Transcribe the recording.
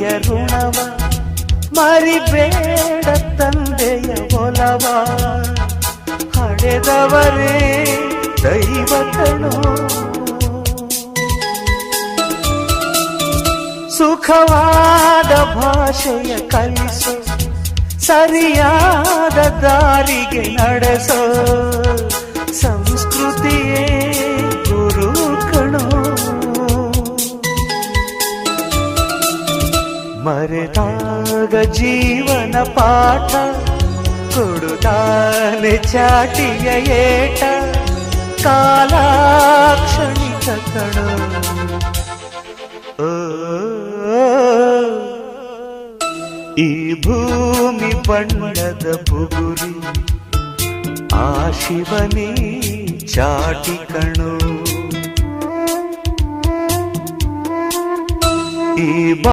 ಋಣವ ಮರಿಬೇಡ ತಂದೆಯ ಒಲವ. ಹಡೆದವರೇ ದೈವ ಕಣೋ. ಸುಖವಾದ ಭಾಷೆಯ ಕಲಿಸೋ, ಸರಿಯಾದ ದಾರಿಗೆ ನಡೆಸೋ ಸಂಸ್ಕೃತಿಯೇ ಗುರು ಕಣೋ. ಮರೆತಾಗ ಜೀವನ ಪಾಠ ಕೊಡುತ್ತಾನೆ ಚಾಟಿಯ ಏಟ. ಕಾಲಾಕ್ಷಣಿಕ ಕಣೋ. ಈ ಭೂಮಿ ಬಣ್ಣದ ಬುಗುರಿ ಆ ಶಿವನೇ ಚಾಟಿ ಕಣೋ. ಈ